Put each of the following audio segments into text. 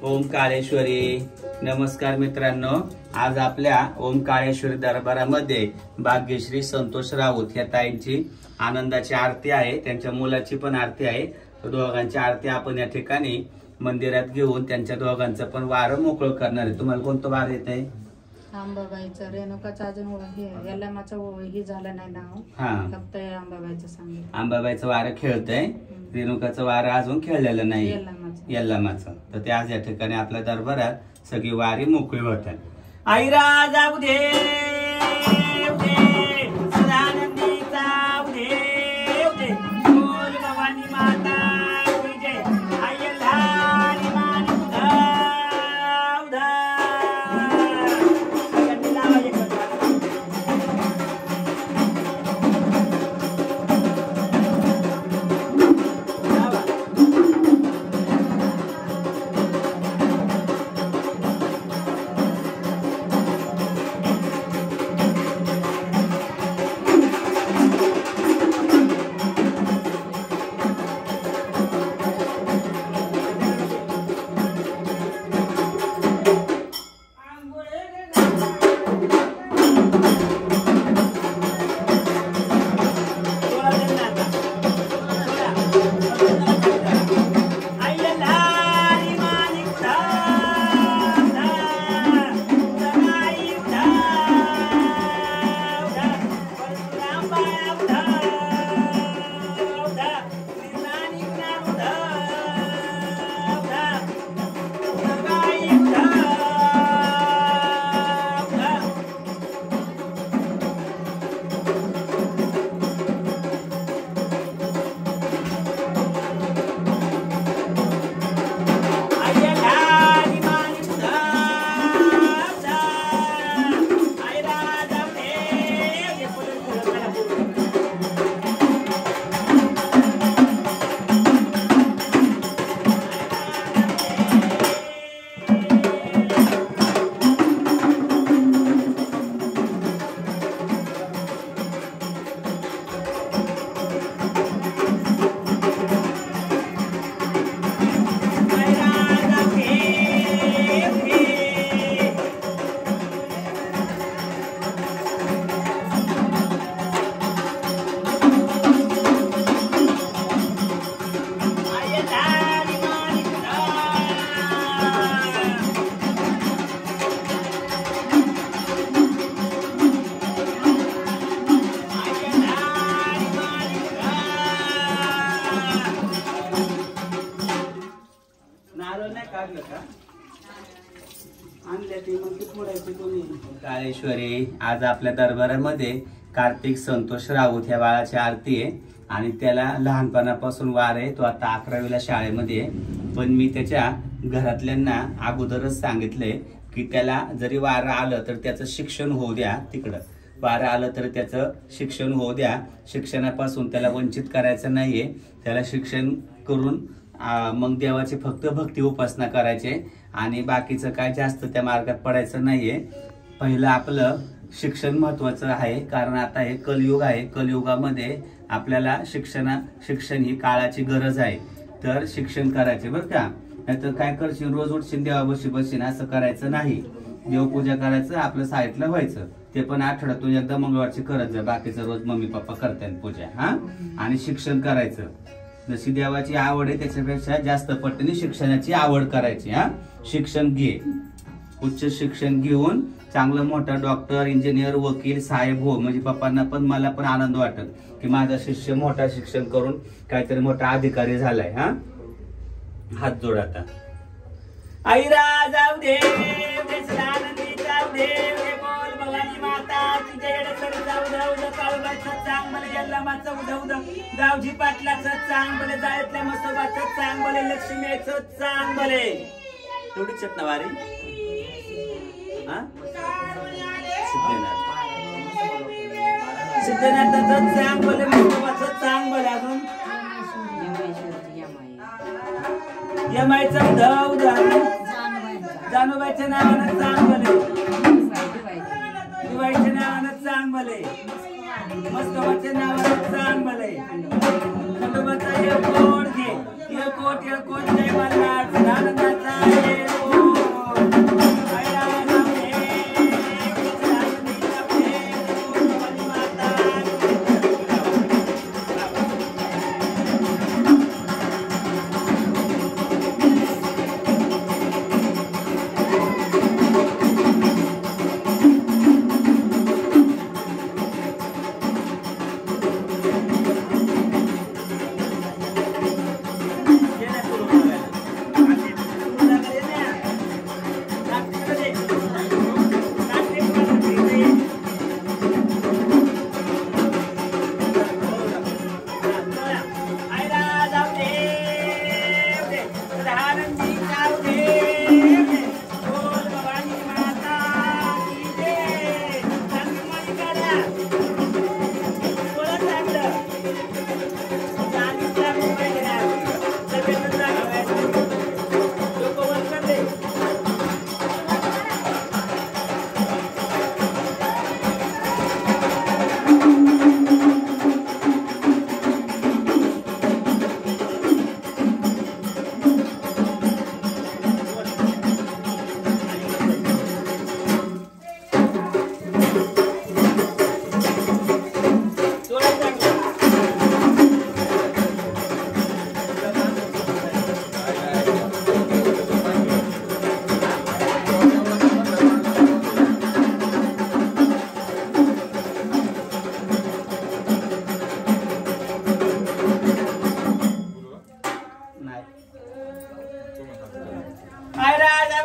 ओंकारेश्वरी. नमस्कार मित्रांनो, आज आपल्या ओंकारेश्वरी दरबारामध्ये भाग्यश्री संतोष राऊत या ताईंची आनंदाची आरती आहे. त्यांच्या मुलाची पण आरती आहे. दोघांची आरती आपण या ठिकाणी मंदिरात घेऊन त्यांच्या दोघांचं पण वारं मोकळं करणार आहे. तुम्हाला कोणतं वार येत आहे? अंबाबाईचं. रेणुकाचं अजून यल्लामाचं हे झालं नाही नाव, फक्त अंबाबाईचं सांगितलं. अंबाबाईचं वारं खेळतंय, रेणुकाचं वारं अजून खेळलेलं नाही यल्लामाचं. तर ते आज या ठिकाणी आपल्या दरबारात सगळी वारी मोकळी होत आहे. आईरा जाऊ दे सदानंदी जाऊ दे बोल भवानी माता जय. आयल्हारी मानी उधा उधा ओंकारेश्वरी. आज आपल्या दरबारामध्ये कार्तिक संतोष राऊत या बाळाची आरती आहे आणि त्याला लहानपणापासून वार आहे. तो आता 11वीला शाळेमध्ये आहे. पण मी त्याच्या घरातल्यांना अगोदरच सांगितलंय की त्याला जरी वारं आलं तर त्याचं शिक्षण होऊ द्या. तिकडं वारं आलं तर त्याचं शिक्षण होऊ द्या. शिक्षणापासून त्याला वंचित करायचं नाहीये. त्याला शिक्षण करून मग देवाची फक्त भक्ती उपासना करायचे आणि बाकीचं काय जास्त त्या मार्गात पडायचं नाहीये. पहिलं आपलं शिक्षण महत्वाचं आहे, कारण आता हे कलियुग आहे. कलियुगामध्ये आपल्याला शिक्षण ही काळाची गरज आहे. तर शिक्षण करायचे बरं का. नाहीतर काय करशील, रोज उठशील देवाबशी बसीन असं करायचं नाही. देवपूजा करायचं, आपलं साईडला व्हायचं. ते पण आठवड्यातून एकदा मंगळवारची करत जा. बाकीचं रोज मम्मी पप्पा करतात पूजा. आणि शिक्षण करायचं. जशी देवाची आवड आहे त्याच्यापेक्षा जास्त पटीने शिक्षणाची आवड करायची. शिक्षण घे, उच्च शिक्षण घेऊन चांगलं मोठा डॉक्टर, इंजिनियर, वकील, साहेब हो. म्हणजे पप्पांना पण मला पण आनंद वाटत की माझा शिष्य मोठा शिक्षण करून काहीतरी मोठा अधिकारी झालाय. हात जोड आता. आईरा जाऊ दे आनंदी जाऊ दे बोल भवानी माता तुझ्याकडे जाऊ जाऊ काळूबाईचं चांग भले, यल्लामाचं उधव गावजी पाटलाचं चांग भले, जायतल्या मसोबाचं चांग भले, लक्ष्मीचं चांग भले. एवढीच आहेत ना वारी. सिद्धनाथाचं चांग भले, मसोबाचं चांग भले. अजून यमाईचं उधव जानूबाईच्या नावानं चांग भले, दिवाळीच्या नावानं चांग भले, मस्तवाच्या नावानं चांग भले. खंडोबाचा एक कोट घे, एक कोट जय मल्हार, आनंदाचा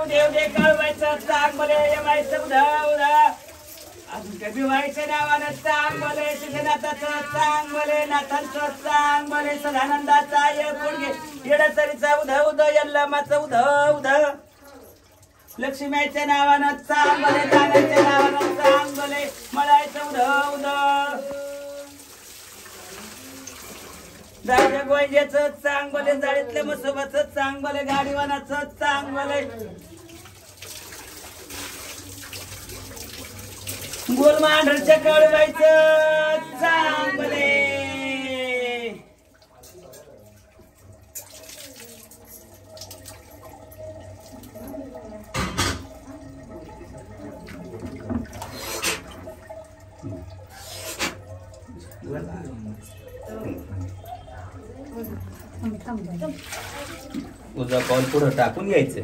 उदे कळवायचं चांगले येवायचं उधा उधा अजून कधी व्हायचं नावानं चांगले शिक्षणाचं चांगले नाथांचं चांगले सदानंदाचा ये पुढे येडचरीचा उधा उध यल्लमाचं उधा उधा लक्ष्मीच्या नावानं चांगले दानाच्या नावानं चांगले मळायचं उधा उधा जायच्या गोंज्याचं चांगले जाळीतल्या मसोबाचं चांगले गाडीवानाचं चांगले गोल मांढरच्या कळवायचं चांगले उजवा पाऊल पुढं टाकून घ्यायचं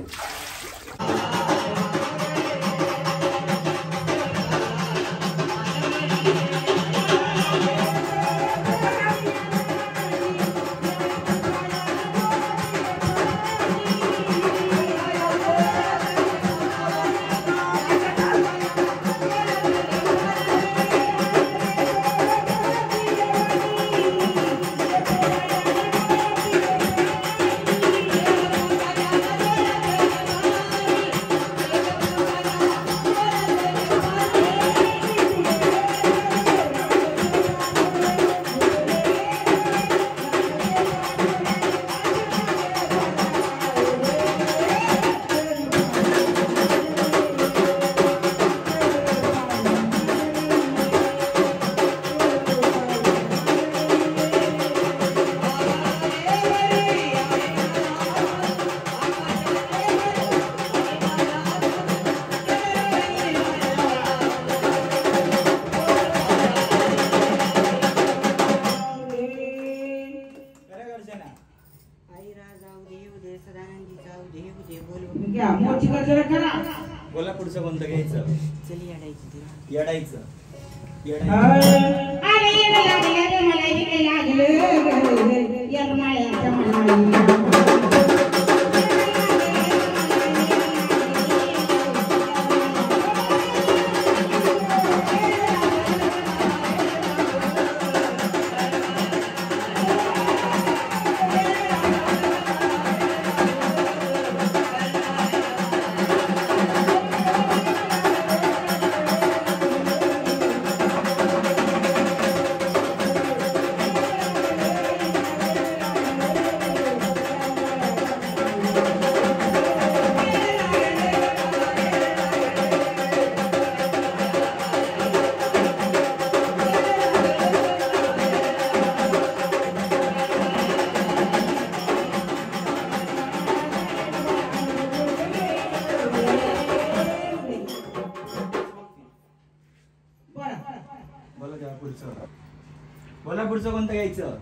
बोला पुढचं कोणतं घ्यायचं येडायचं बोला पुढचं कोणतं घ्यायचं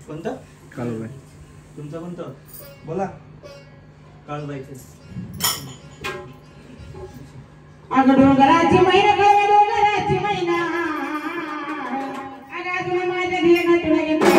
कोणतं काळूबाई तुमचं कोणतं बोला काळूबाईचं अगं डोंगराची मैना डोंगराची मैना अगं अजून माझ्या ध्येयात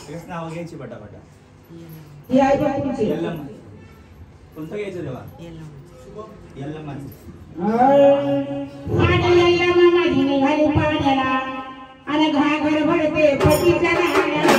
तेच नाव घ्यायची पटापटा. ही आहे बघ तुमची. यल्लम. कोणतं घ्यायचं देवा? यल्लमाचं. आणि यल्लम माझी निघाली पाण्याला आणि घागर भरते पतीच्या राहण्याला.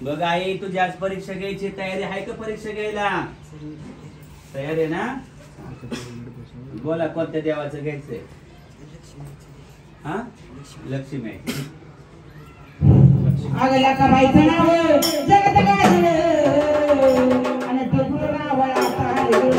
बघ आई तुझी आज परीक्षा घ्यायची तयारी आहे का? परीक्षा घ्यायला तयार आहे ना? बोला कोणत्या देवाचं घ्यायचंय? हा लक्ष्मी आहे. आगला का बाईचं नाव जगत गाजलं आणि ते पुरावळा पाहिलं.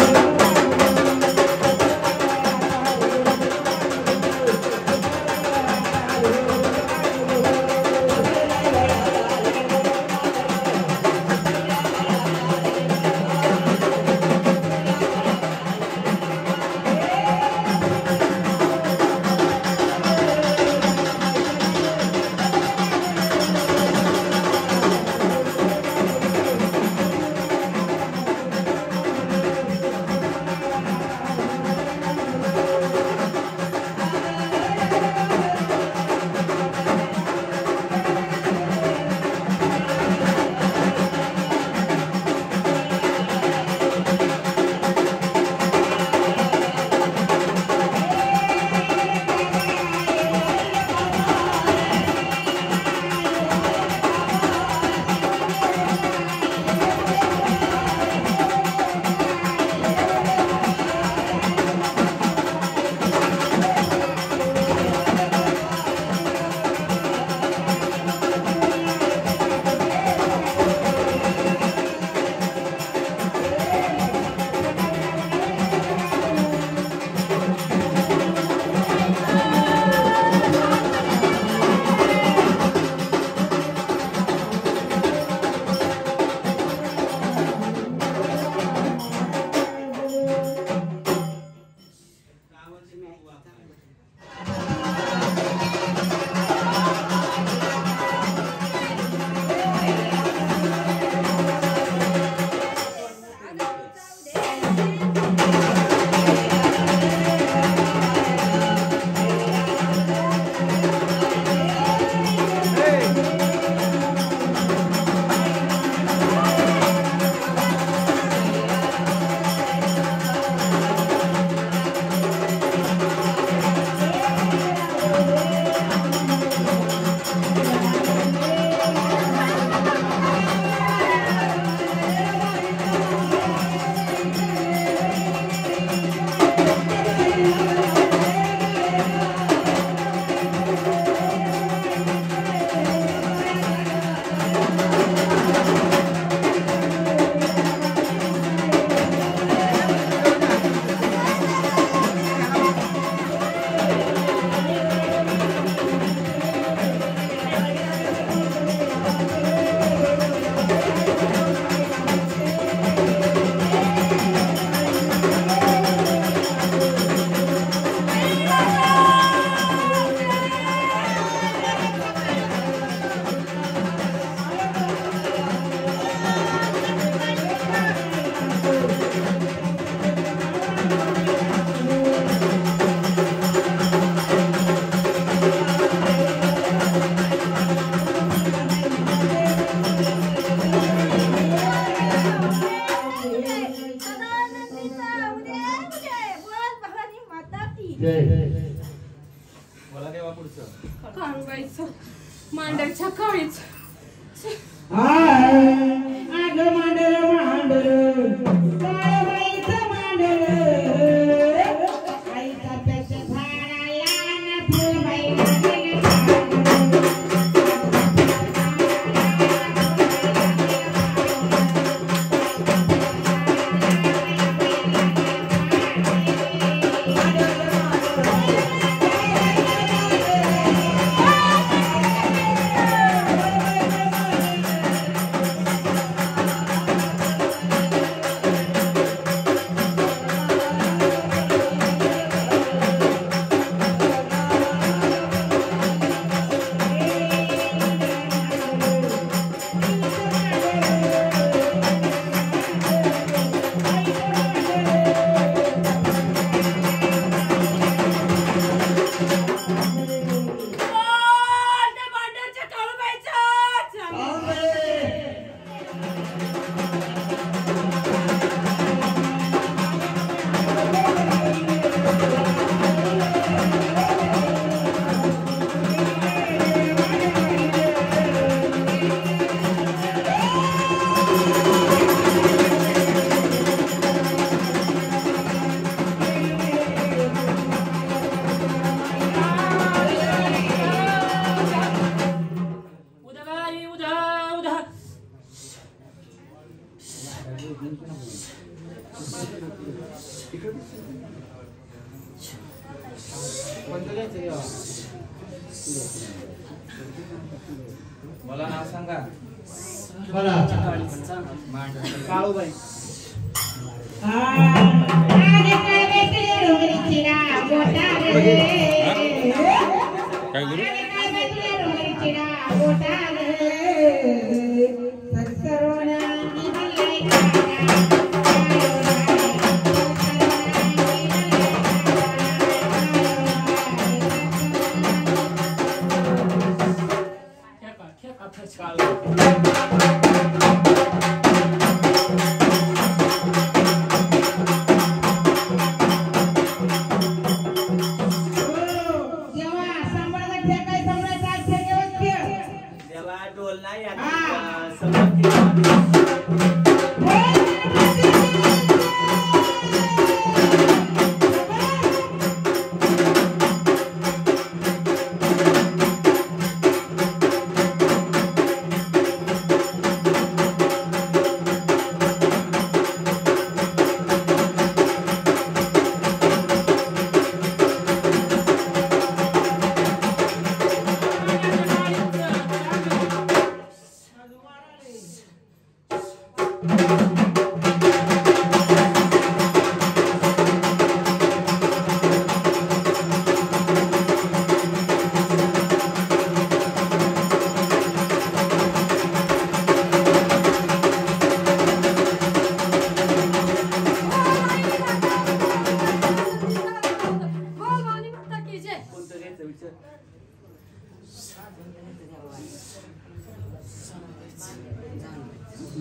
काळूबाईचं मांडरच्या काळीच आग मांडर मांडर काळूबाईचं मांडर आईचा त्याच्या झाडाला ना फुलबाईला मला नाव सांगा. काळूबाई. काय करू?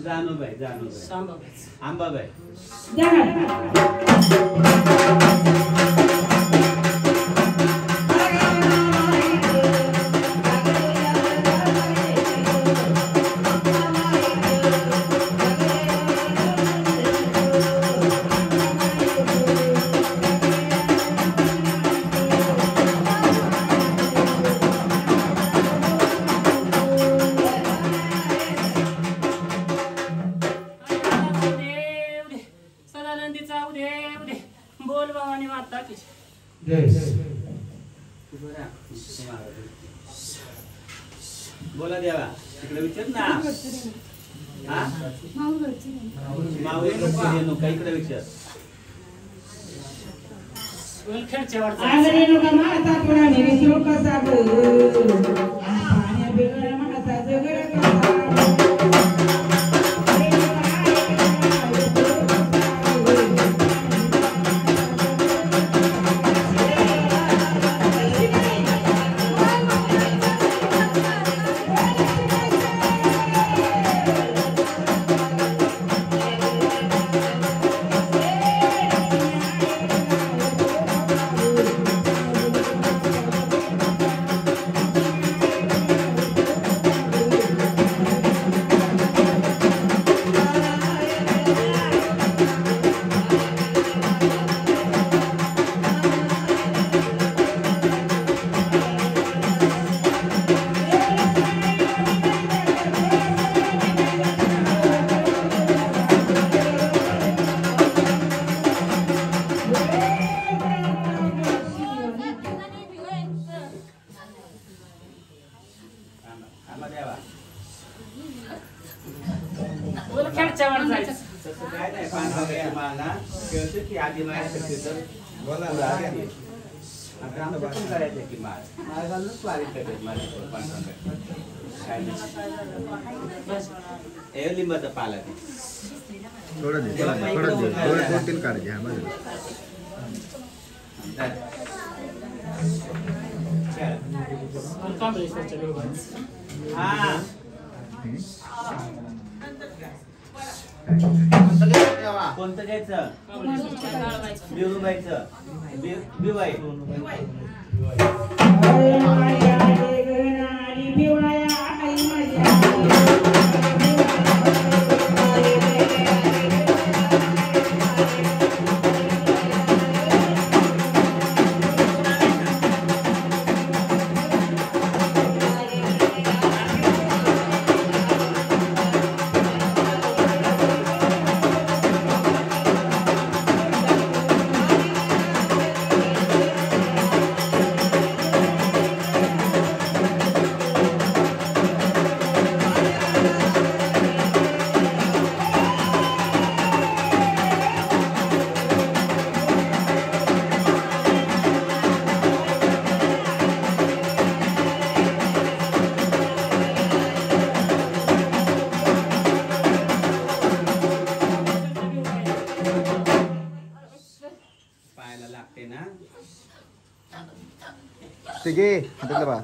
जानूबाई आंबाबाई. बोला देवा तिकडे विचार ना. नको इकडे विचार. आम्हा द्यावा. तसं काय नाही, पांढरा माळा खेळतो की आधी माझ्या बोला आता आमचं पण करायचं की माळ घालूनच वारी करतात माझ्या पांढरा काय नाही. लिंबाचा पाला ते थोडं दे, थोडं दे, थोडं 2-3 काढायचे. हा बरं. कोणतं घ्यायचं? बिरुबाईचं बिवाई लागते ना. ते घे हातातलं बा.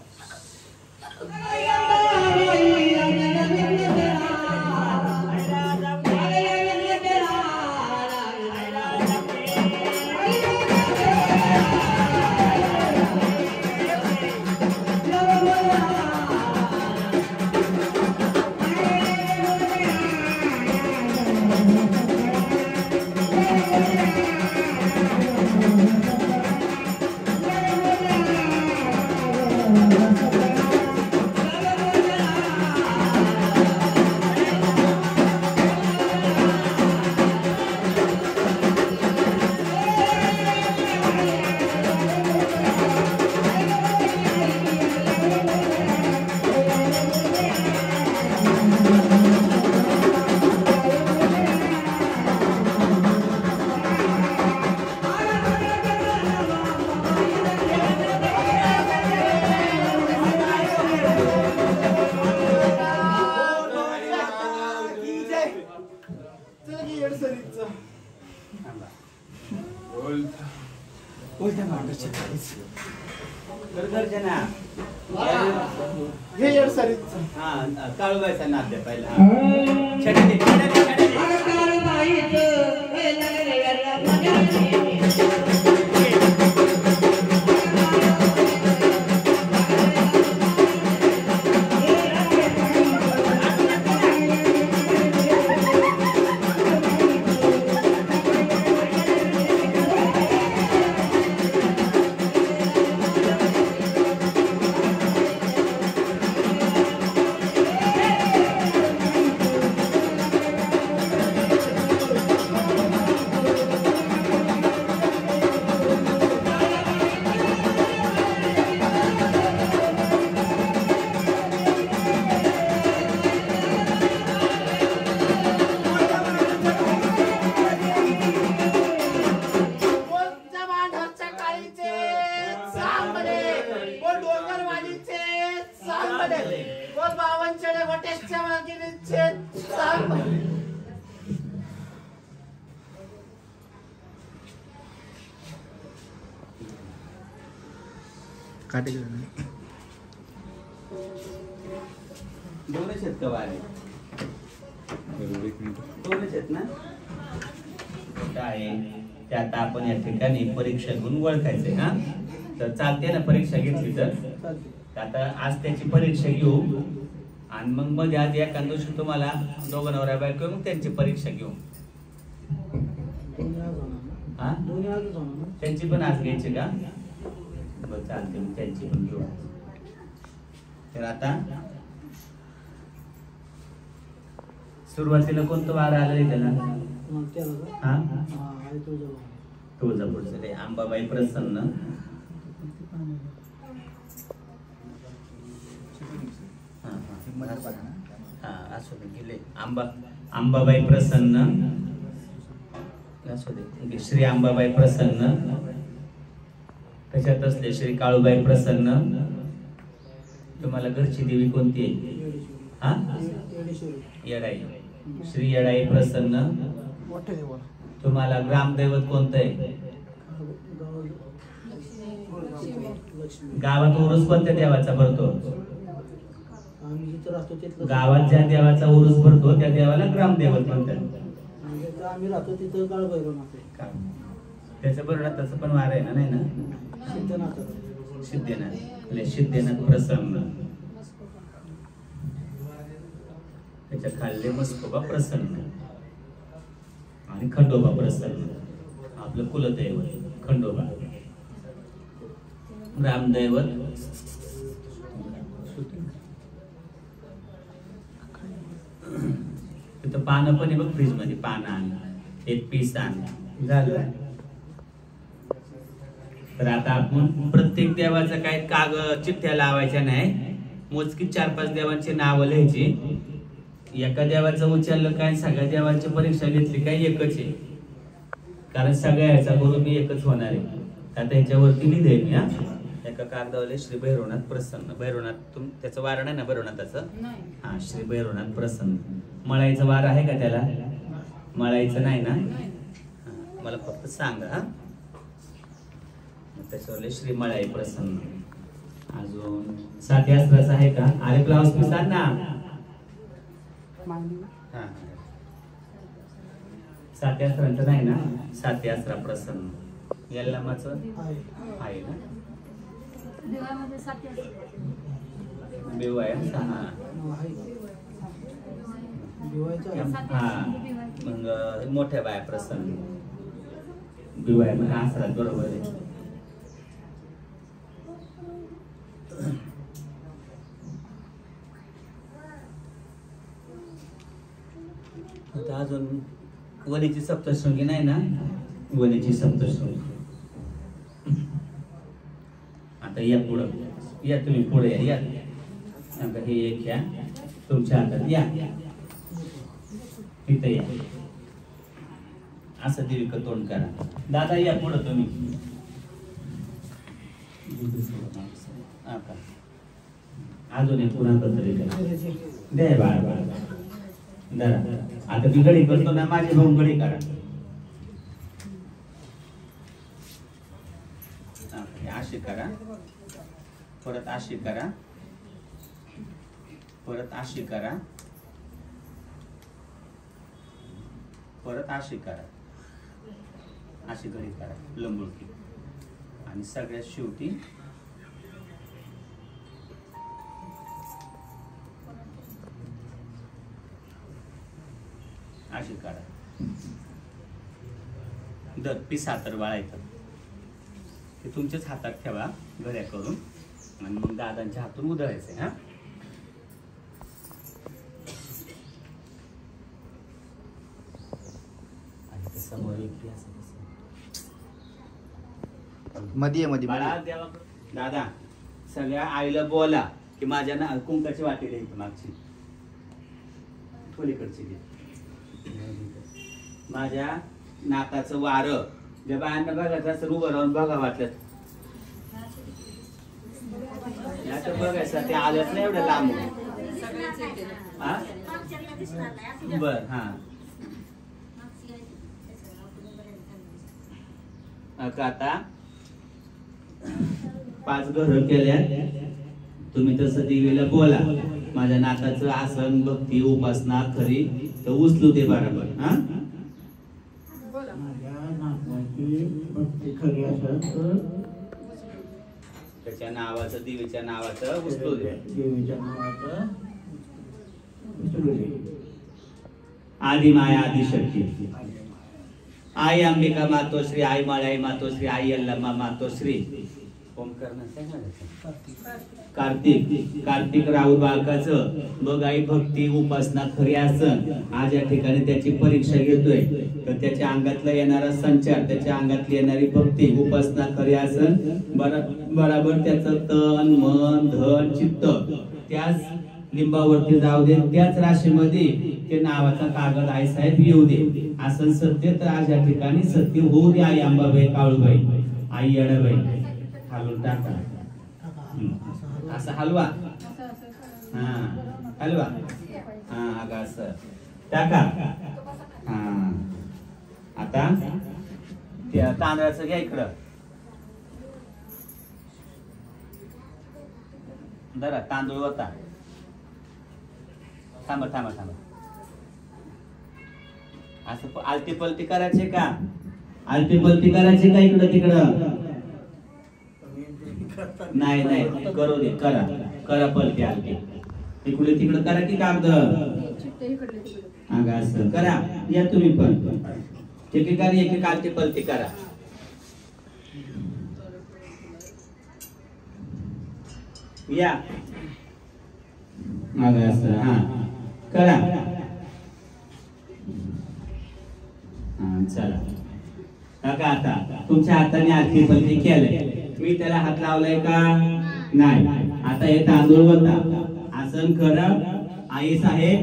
काळूबाईचा नाद द्या पहिला. काटे दोनच आहेत का वारे? दोनच आहेत ना. काय ते आता आपण या ठिकाणी परीक्षा घेऊन ओळखायचंय. हा तर चालते ना परीक्षा घेतली तर आता आज त्याची परीक्षा घेऊ आणि मग मध्ये आज एका दिवशी तुम्हाला दोघं नवरा बायको मग त्यांची परीक्षा घेऊ. हा त्यांची पण आज घ्यायची का? बरं चालते मग त्यांची पण घेऊ. तर आता सुरुवातीला कोणतं वार आलंय त्याला? हा तुळजापूरचं ते अंबाबाई प्रसन्न. हा असू दे गेले अंबाबाई प्रसन्न असू दे श्री अंबाबाई प्रसन्न त्याच्यात असले श्री काळूबाई प्रसन्न तुम्हाला घरची देवी कोणती आहे हा येडाई श्री येडाई प्रसन्न तुम्हाला ग्रामदैवत कोणतं आहे गावात उरूस कोणत्या देवाचा भरतो गावात ज्या देवाचा उरूस भरतो त्या देवाला ग्रामदैवत म्हणतात आम्ही राहतो तिथं काळभैरवनाथ त्याचं बरोबर त्याचं पण वार आहे ना नाही ना सिद्धनाथ सिद्धनाथ प्रसन्न त्याच्या खाल्ले मस्कोबा प्रसन्न आणि खंडोबा प्रसन्न आपलं कुलदैवत खंडोबा ग्रामदैवत तिथं पानं पण आहे बघ फ्रीज मध्ये पानं आण एक पीस आण झालं तर आता आपण प्रत्येक देवाचं काय कागद चिठ्ठ्या लावायच्या नाही मोजकी 4-5 देवांची नावं लिहायची एका देवाचं उचललं काय सगळ्या देवांची परीक्षा घेतली काय एकच आहे कारण सगळ्या ह्याचा गुरु मी एकच होणार आहे आता ह्याच्यावरती लिहिले मी हा एका कागदावले श्री भैरवनाथ प्रसन्न भैरवनाथ त्याचं वार नाही ना भैरवनाथाचं हा श्री भैरवनाथ प्रसन्न मळाईचं वार आहे का त्याला मळाईचं नाही ना मला फक्त सांगा हा त्याच्यावरले श्री मळाई प्रसन्न अजून 7 अस्त्राचं आहे का अरे ब्लाउज पीस आण ना 7 अस्त्रांचं नाही ना 7 अस्त्रा प्रसन्न यल्लमाचं आहे ना बेव आहे हा मग मोठ्या बाया प्रसन्न बेव आहे मग आसरात बरोबर आहे आता अजून वनीची सप्तशृंगी नाही ना वनीची सप्तशृंगी आता या पुढं या तुम्ही पुढे या आता हे एक घ्या तुमच्या हातात या तिथे या असं देविका तोंड करा दादा या पुढं तुम्ही अजून एक पुन्हा पद्धती द्या बाळ बाळ आता मी गडी करतो ना माझे भाऊ गडी करा अशी करा परत अशी करा परत अशी करा परत अशी करा अशी घडी करा लंबुळकी आणि सगळ्यात शेवटी अशी करा दर पीस हातावर वाळायचं ते तुमच्याच हातात ठेवा घड्या करून आणि मग दादांच्या हातून उधळायचे हा समोर एक मध्ये दादा सगळ्या आईला बोला की माझ्या ना कुंकाची वाटी द्यायची मागची खोलीकडची घे माझ्या नाकाचं वार ज्या बायांना बघायचं असं उभं राहून बघा वाटलं बघायचं ते आलंच नाही एवढं लांब बर हा आता 5 घर केल्या तुम्ही तसं देवीला बोला माझ्या नाकाचं आसन भक्ती उपासना खरी तर उचलू दे बरोबर हा त्याच्या नावाचं देवीच्या नावाचं उचलू दे देवीच्या नावाचं आदि माया आदिशक्ती आई अंबिका मातोश्री आई माळाई मातोश्री आई अल्लामा मातोश्री ओमकार कार्तिक राहुल बालकाचं बघ आई भक्ती उपासना खरी आसन आज या ठिकाणी त्याची परीक्षा घेतोय तर त्याच्या अंगातला येणारा संचार त्याच्या अंगातली येणारी भक्ती उपासना खरी आसन बराबर त्याचं तन मन धन चित्त त्याच लिंबावरती जाऊ दे, त्याच राशीमध्ये ते नावाचा कागद आई साहेब येऊ दे. असं सत्य तर आज या ठिकाणी सत्य होऊ दे. आई अंबाबाई, काळूबाई, आई येडाबाई, हलवून टाका. असं हलवा, हा हलवा, हा अगं असं टाका. हा आता त्या तांदळाचं घ्या इकडं. जरा तांदूळ होता. थांबा थांबा थांबा. असं आलती पलटी करायचे का? आलती पलटी करायचे का इकडं तिकडं? नाही नाही करू दे. करा करा पलटी आलती. इकडे तिकडं करा की कागद अगं असं करा. या तुम्ही पण एकेकाने एक आलती पलटी करा. या अगं असं हा करा. हा चला काका, आता तुमच्या हाताने आलती पलटी केलंय. मी त्याला हात लावलाय का? नाही. आता हे तांदूळ होता. असं खरं आई साहेब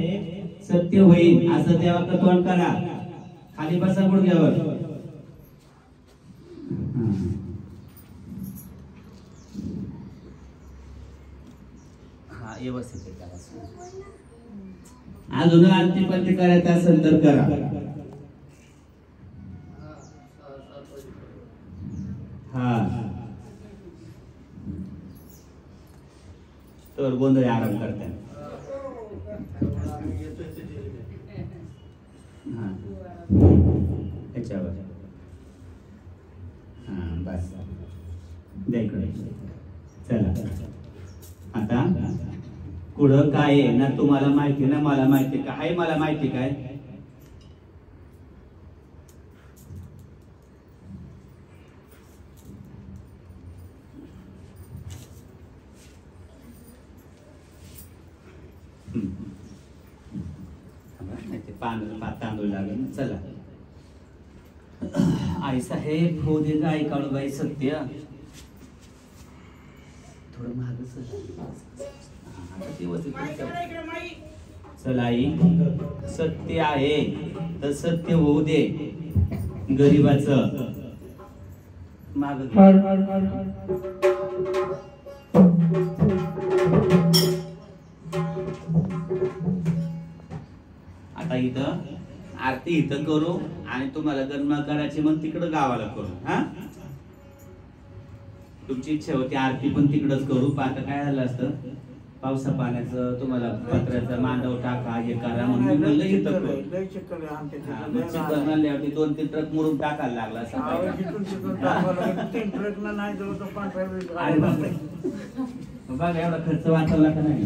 सत्य होईल असं तेव्हा तोंड करा. खाली बसा गुडघ्यावर. हा व्यवस्थित करा. अजून आलती पलटी करायचं असेल तर करा. हा तर गोंधळ आराम करते. त्याच्यावर हा बस द्या इकडे. चला आता पुढं काय आहे ना तुम्हाला माहिती ना मला माहिती का? आहे मला माहिती काय? तांदूळ लागेल. चला आई साहेब होऊ दे गाय काळूबाई सत्य. थोडं महाग. चला आई सत्य आहे तर सत्य होऊ दे. गरीबाचं माग आता इथं आरती इथं करू आणि तुम्हाला गणना करायची मग तिकडं गावाला करू. हा तुमची इच्छा होती आरती पण तिकडच करू. आता काय झालं असतं पावसा पाण्याचं तुम्हाला पत्र्याचा मांडव टाका हे करा म्हणून म्हणलं इथं करू. चिखल आणल्यावरती 2-3 ट्रक मुरुम टाकायला लागला. बघा एवढा खर्च वाचवला का नाही?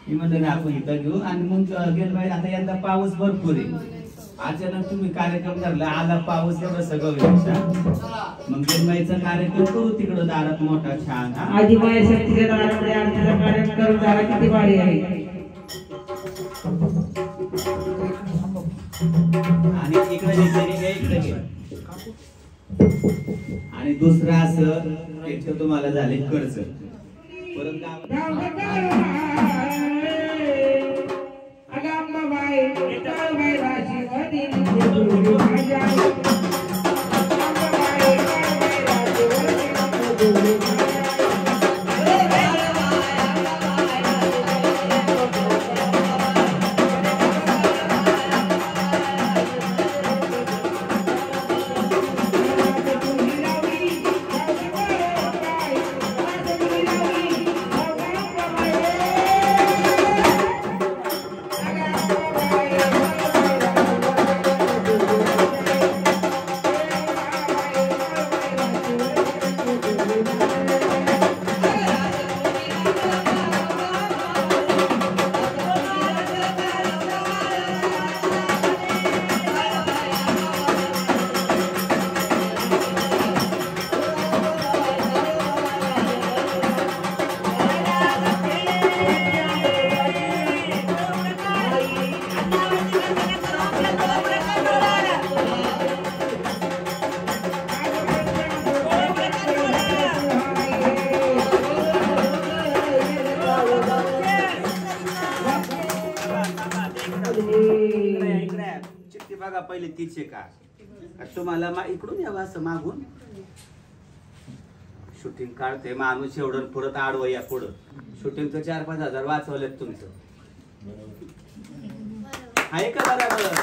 मी म्हणलं ना आपण इथं घेऊ आणि मग गेलबाई. आता यंदा पाऊस भरपूर आहे. अचानक तुम्ही कार्यक्रम धरला, आला पाऊस एवढं सगळं मग गेलबाईचा कार्यक्रम करू तिकडं दारात मोठा छान. आधी माझ्यासाठी दारामध्ये आरतीचा कार्यक्रम झाला किती भारी आहे. आणि इकडे घे. आणि दुसरं असं एक तुम्हाला झाले कर्ज परत बघा पहिले तिचे का तुम्हाला इकडून यावं असं मागून शूटिंग काढते माणूस एवढं पुढं आडवं या पुढं शूटिंगचं 4-5 हजार वाचवलेत तुमचं आहे का बरोबर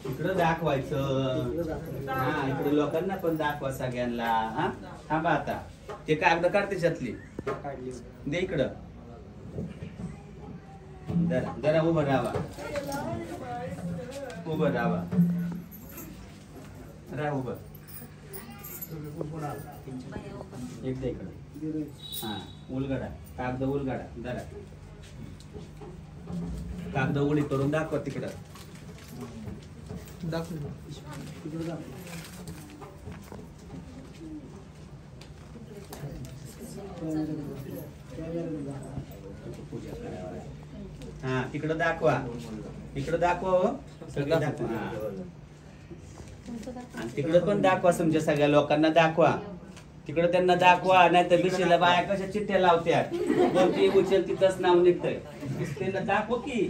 इकडं दाखवायचं हा इकडे लोकांना पण दाखवा सगळ्यांना हा थांबा आता ते कागद काढ त्याच्यातली दे इकडं जरा जरा उभं राहा उभं एकदा इकडं हा उलगडा कागद उलगडा जरा कागद उघडी करून दाखवा तिकडं हा तिकडं दाखवा हो सगळं दाखवा आणि तिकडं पण दाखवा तुमच्या सगळ्या लोकांना दाखवा तिकडं त्यांना दाखवा नाही तर बिशीला बाया कशा चिठ्ठ्या लावत्या कोणती उचल तिथंच नाव निघतंय त्यांना दाखव की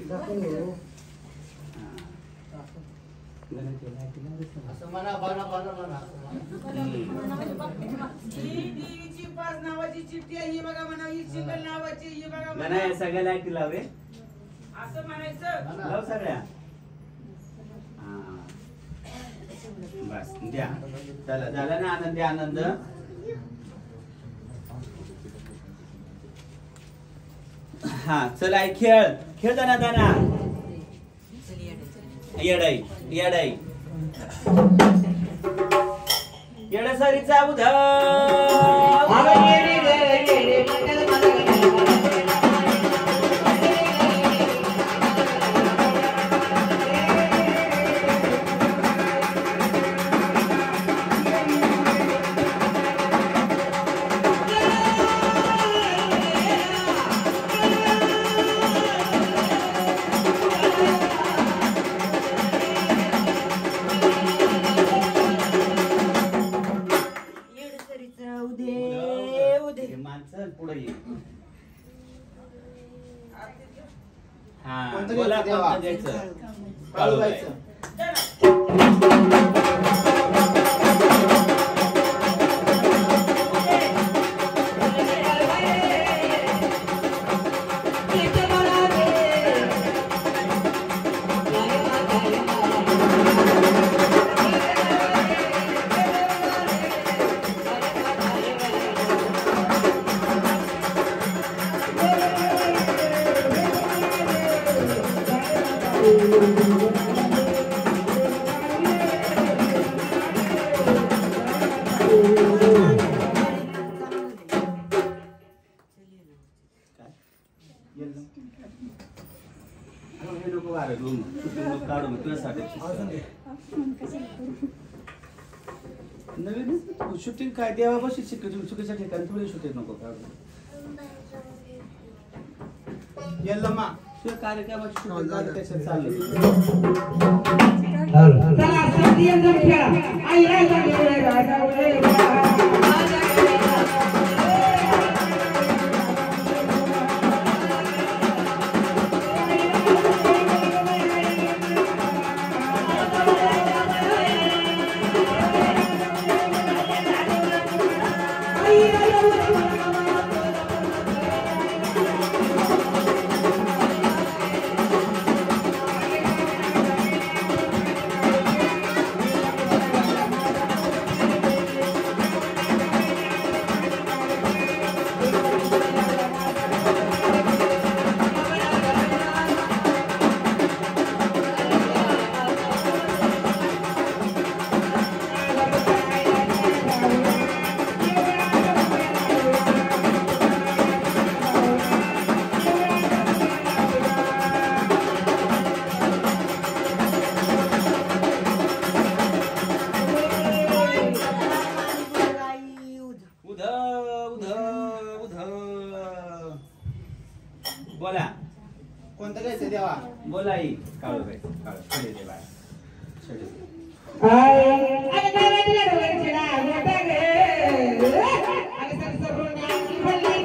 सगळ्या लाईटी लाव रे असं म्हणायचं लाव सगळ्या बस द्या चला झाला ना आनंदी आनंद हा चला खेळ दाना येडाई येडासरीचा उधा बोला द्यायचं नवीन शूटिंग काय देवापाशी शिकतो तुम्ही चुकीच्या ठिकाणी थोडी शूटिंग नको काढू यल्लम्मा तुझ्या कार्यक्रमाची शूटिंग काढ त्याच्यात चाललं चला सर्दी अंदर खेळा आई राजा बोला कोणतं घ्यायचं देवा? बोला आई. काळू बाई काळू छोटे दे बाळा छोटे दे. अरे काय वाटलं रे चिडा मोठा गे अरे सर सरून आली बोलली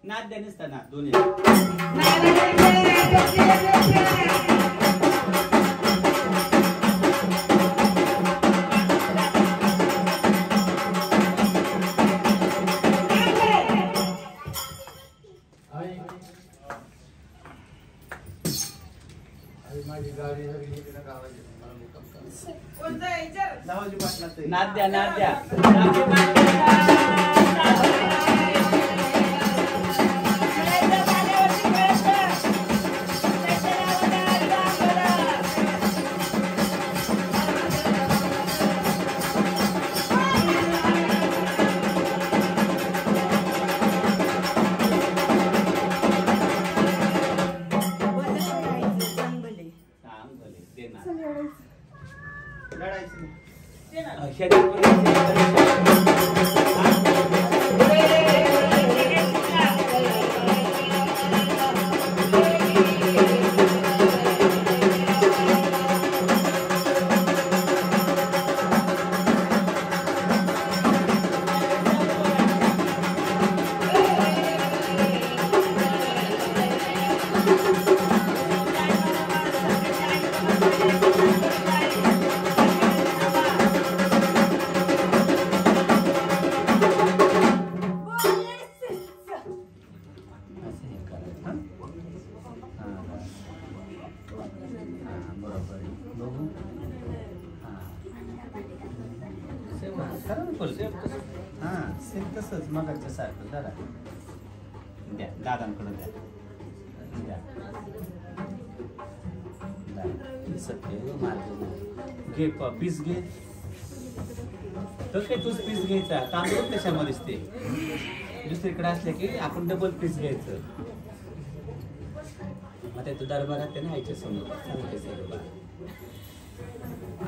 नाद दे नसता ना दोन्ही. लावाजी पाटलाचं आहे. नाद द्या नाद द्या नाद द्या. लढायचं नाही. तसंच मगाच्या सारखं जरा द्या दादांकडे द्या घे पीस घे तर काय तूच पीस घ्यायचा तांदूळ त्याच्यामध्येच ते दुसरीकडे असले की आपण डबल पीस घ्यायचं. मग तू दरबारात ते नाही आईच्या समोर सांगते सगळं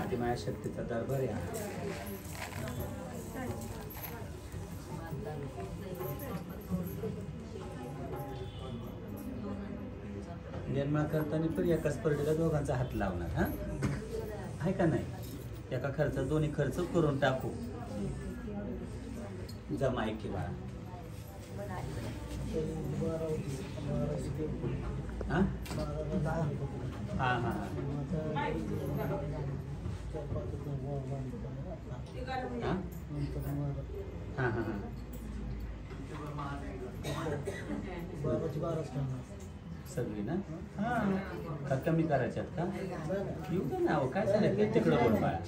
आधी माझ्या शक्तीचा दरबार आहे. निर्माण करताना पण एका स्पर्धेला दोघांचा हात लावणार. हा आहे का नाही? एका खर्च दोन्ही खर्च करून टाकू. जमा आहे की बाळा. हा हा हा हा हा सगळी ना का कमी करायच्यात का? येऊ दे ना काय झालं तिकडं बोल बाळा.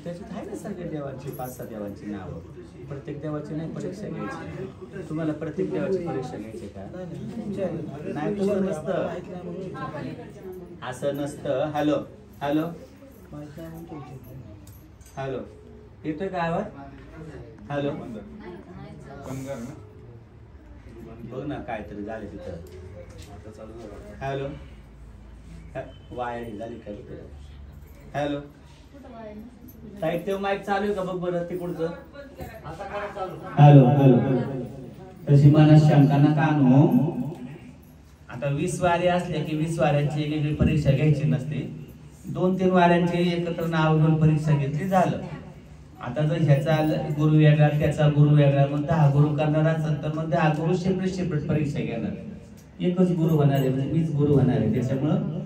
त्याच्यात आहे ना सगळ्या देवांची 5-6 देवांची नावं. प्रत्येक देवाची नाही परीक्षा घ्यायची. तुम्हाला प्रत्येक देवाची परीक्षा घ्यायची का? नाही तसं नसतं असं नसतं. हॅलो हॅलो हॅलो येतोय का आवाज? हॅलो बघ ना काहीतरी झालं तिथं. हॅलो वायर झाली का? हॅलो साहित्य माईक चालू आहे का बघ बरं तिकडचं. हॅलो हॅलो तशी मनात शंका नका आणू. आता 20 वारे असल्या की 20 वाऱ्यांची वेगवेगळी परीक्षा घ्यायची नसते. 2-3 वाऱ्यांची एकत्र नाव घेऊन परीक्षा घेतली झालं. आता जर ह्याचा गुरु वेगळा त्याचा गुरु वेगळा मग 10 गुरु करणार असेल तर मग 10 गुरु सेपरेट परीक्षा घेणार. एकच गुरु होणार आहे म्हणजे मीच गुरु होणार आहे. त्याच्यामुळं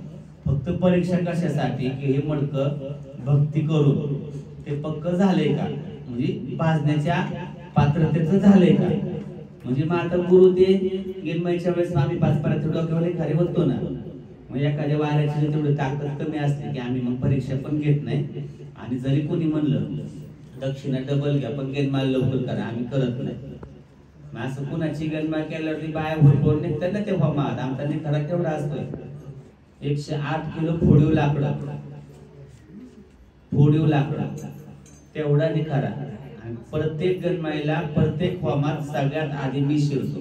फक्त परीक्षा कशासाठी की हे मडकं भक्ती करून ते पक्क झालंय का म्हणजे भाजण्याच्या पात्रतेचं झालंय का. म्हणजे मग आता गुरु ते गिरमाईच्या वेळेस आम्ही 5 पारायण डोक्यावर खाली होतो ना मग एखाद्या वाऱ्याची तेवढी ताकद कमी असते की आम्ही मग परीक्षा पण घेत नाही, आणि जरी कोणी म्हणलं दक्षिणा डबल घ्या पण गेनमाल लवकर करा, आम्ही करत नाही. मग असं कुणाची गेनमाल केल्यावरती बाया भरपूर निघतात ना तेव्हा मात आमचा निखारा केवढा असतोय, 108 किलो फोडीव लाकडा तेवढा निखारा. आणि प्रत्येक गणमाईला प्रत्येक होमात सगळ्यात आधी मी शिरतो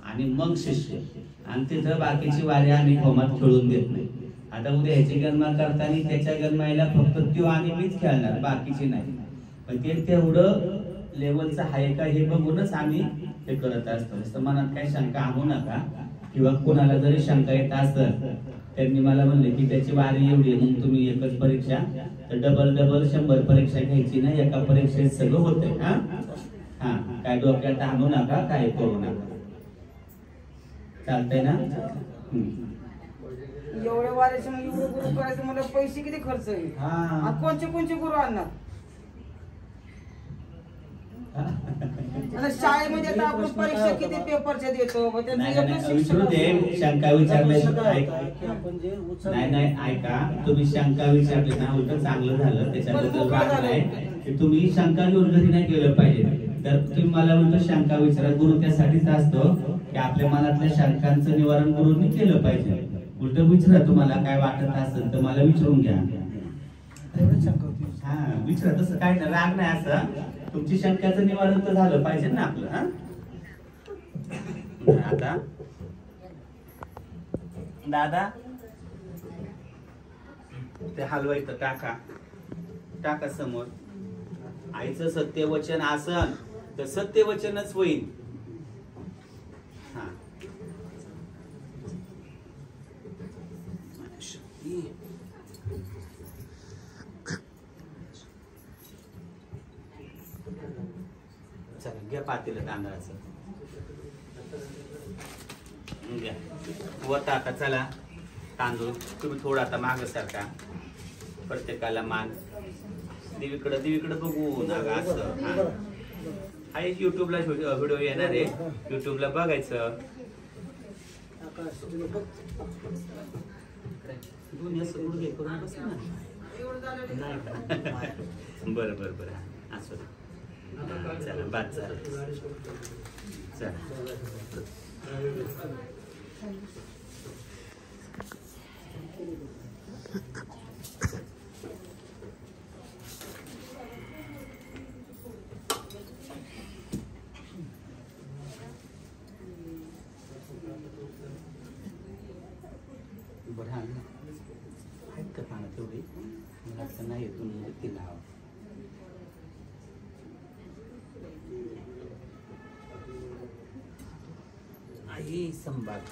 आणि मग शिष्य, आणि तिथं बाकीची वारी आम्ही होमात खेळून देत नाही. आता उद्या ह्याची गणमा करताना त्याच्या गणमाईला फक्त त्यो आणि मीच खेळणार, बाकीची नाही. पण ते तेवढं लेवलचं आहे का हे बघूनच आम्ही ते करत असतो. नुसतं मनात काही शंका आणू नका, किंवा कोणाला जरी शंका येत असेल त्यांनी मला म्हणले की त्याची वारी एवढी आहे मग तुम्ही एकच परीक्षा, तर डबल 100 परीक्षा घ्यायची नाही, एका परीक्षेत सगळं होतंय. हा काय डोक्यात आणू नका, काय करू नका, चालतंय ना. एवढे वाऱ्याचे मग एवढं गुरु करायचं मला पैसे किती खर्च होईल, कोणचे गुरु आणणार. शाळेमध्ये आता आपण परीक्षा किती पेपरच्या देतो, विचारू दे. शंका विचारले नाही ऐका, तुम्ही शंका विचारले ना उलट चांगलं झालं, त्याच्याबद्दल राग नाही. तुम्ही शंका घेऊन घरी नाही गेलं पाहिजे. तर तुम्ही मला म्हणतो शंका विचारा, गुरु त्यासाठीच असतो की आपल्या मनातल्या शंकांचं निवारण गुरुंनी केलं पाहिजे. उलट विचारा, तुम्हाला काय वाटत असेल तर मला विचारून घ्या. हा विचारा, तसं काय नाही, राग नाही. असं तुमची शंकाचं निवारण तर झालं पाहिजे ना आपलं. आता दादा ते हलवा इथं टाका समोर. आईचं सत्यवचन आसन तर सत्यवचनच होईल. हा चला घ्या पातेलं तांदळाचं घ्या वता. आता चला तांदूळ तुम्ही थोडा आता माग सारखा, प्रत्येकाला मान देवीकडे बघून असं. हा एक युट्यूबला व्हिडिओ येणार आहे, युट्यूबला बघायचं. बरं असं चला बाद झालं. चला बरं. हा आहेत का पानं तेवढी, मला तर नाही तुम्ही ती लावा. आई संभाग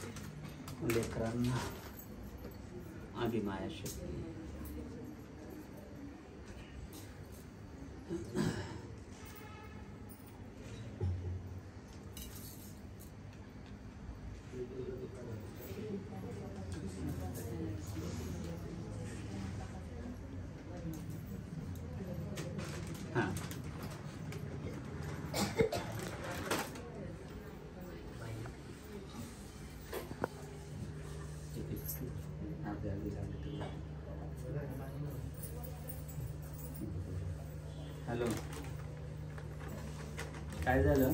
लेकरांना अभिमाया शक्ती. हा हॅलो, काय झालं?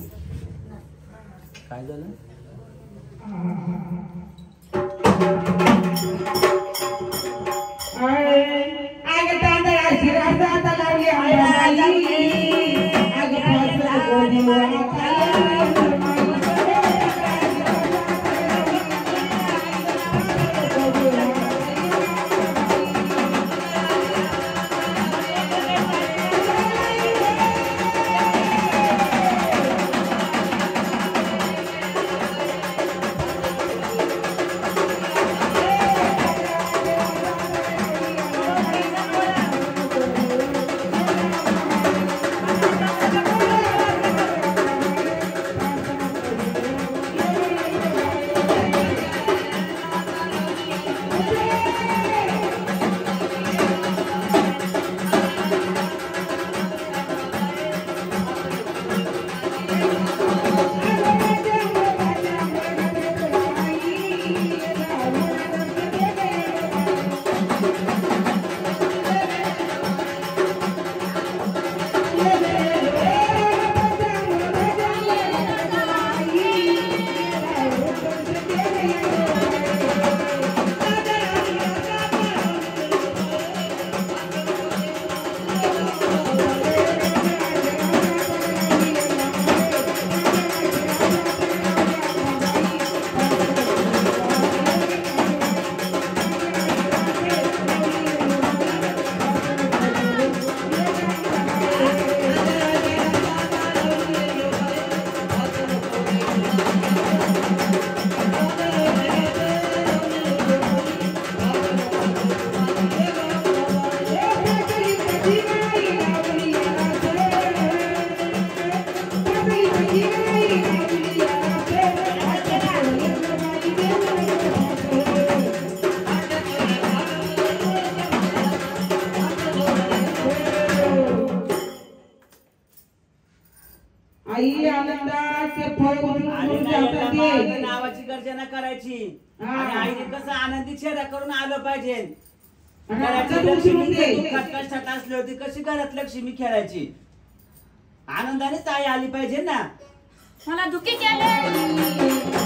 आई आनंदाचे फळ उचलून आणि तुमच्या हातात दे. नावाची गर्जना करायची हा. आणि आईने कसं आनंदी चेहरा करून आलं पाहिजे. आणि घराची आता लक्ष्मी तुमची जर मुलगी. दुःखात कष्टात असली होती कशी घरात लक्ष्मी खेळायची. आनंदानेच आई आली पाहिजे ना. मला दुखी केले.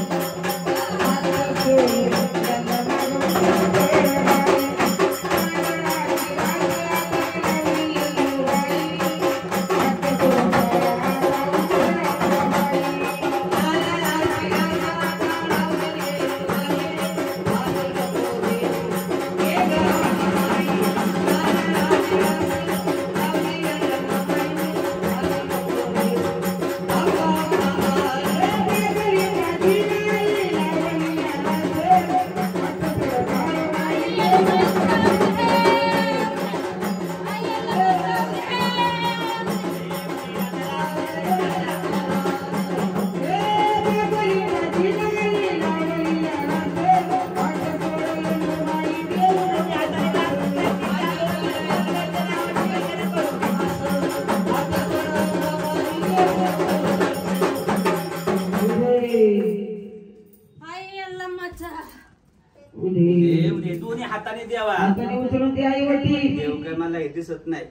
दोन्ही हाताने द्यावा. हाताने उचलून ती आई वटी. देव काय मला हे दिसत नाही.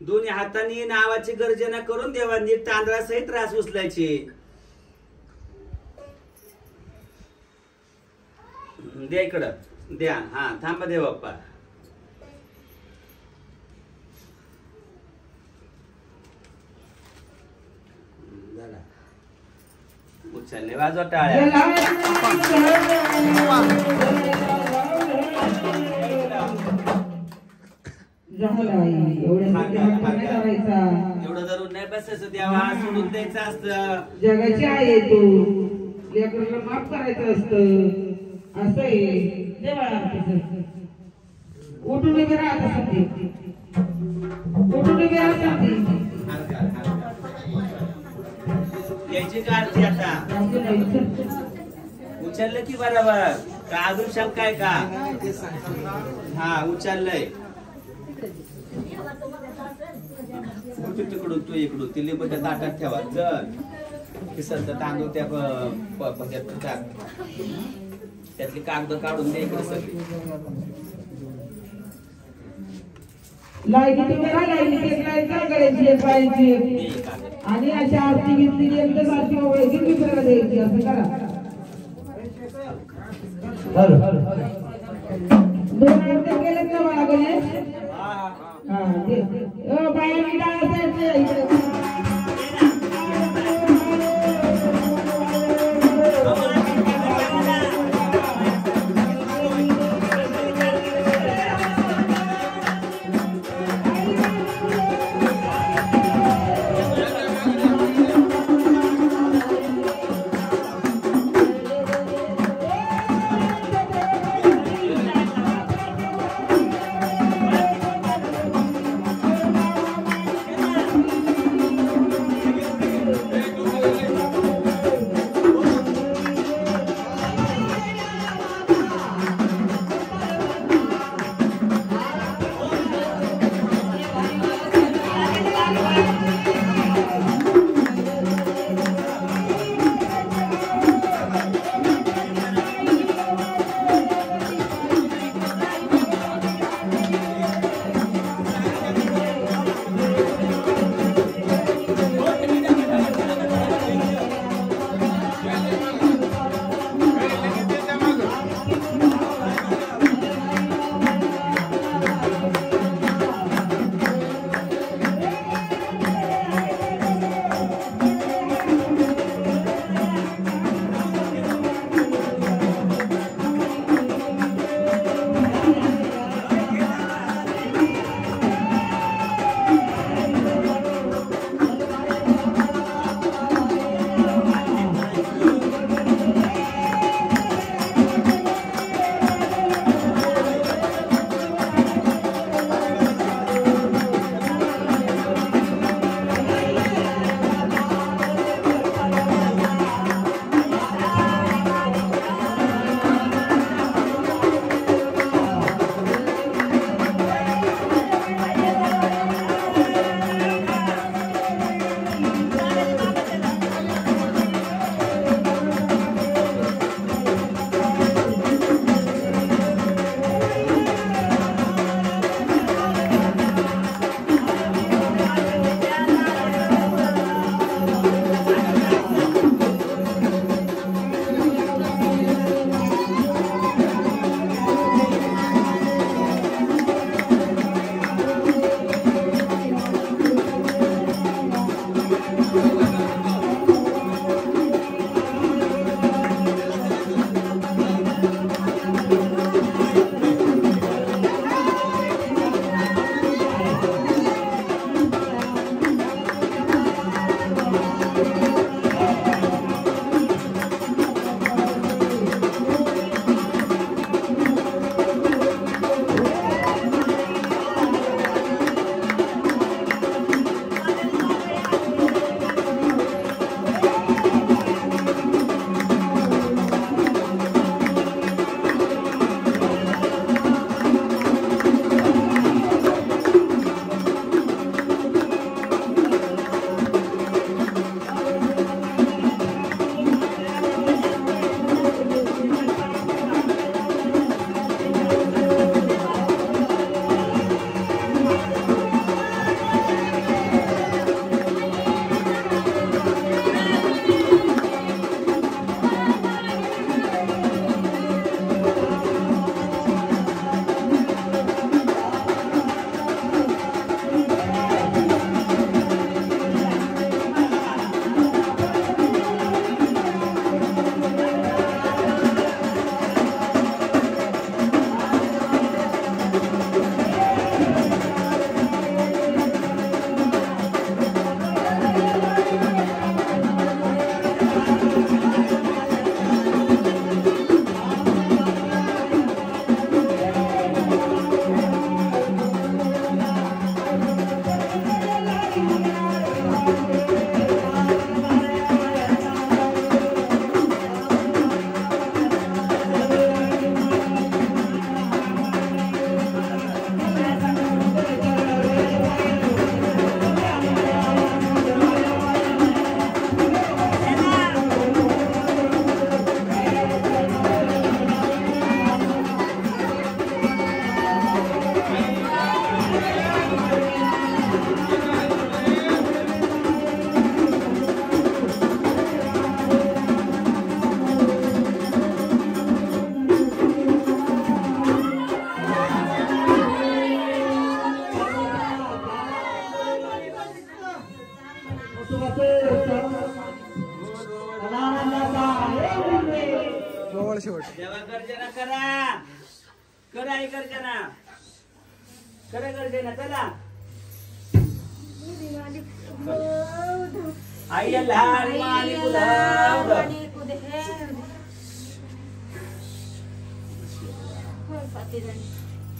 दोन्ही हाताने नावाची गर्जना करून देवांनी तांदळासहित रास उचलायची. द्या इकडं द्या. हा थांबा दे बाप्पा. उचलले वाजवा टाळ्या. एवढं धरून नाही बसायचं. देवा सोडून द्यायचं असतं. जगाची आहे तू. लेकराला माफ करायचं असतं. असं आहे देवा. उठून उभे राहत असते. उठून उभे राहत असते. याची काळजी आता. उचललं की बरोबर का अजून शंका आहे का? हा उचललंय. तिकडून तू इकडून ती लिंबूच्या ताटात ठेवा. जर किसरत तांदूळ त्या टाक. त्यातली कागद काढून दे इकडे सगळी. आणि अशा आरती घेतली एकदम आरती ओळखी दुसऱ्याला द्यायची. असं करा. दोन आरत्या केल्यात ना मला गणेश. हा बायांनी डाळायचं. देवा गर्जना करा, करा ही गर्जना, करा गर्जना, चला आई लहान माली गुलाब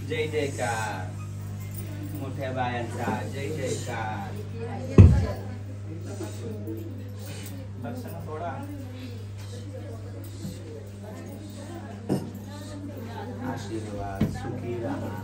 जय जयकार मोठ्या बायांचा जय जयकार थोडा आशीर्वाद सुखी राहा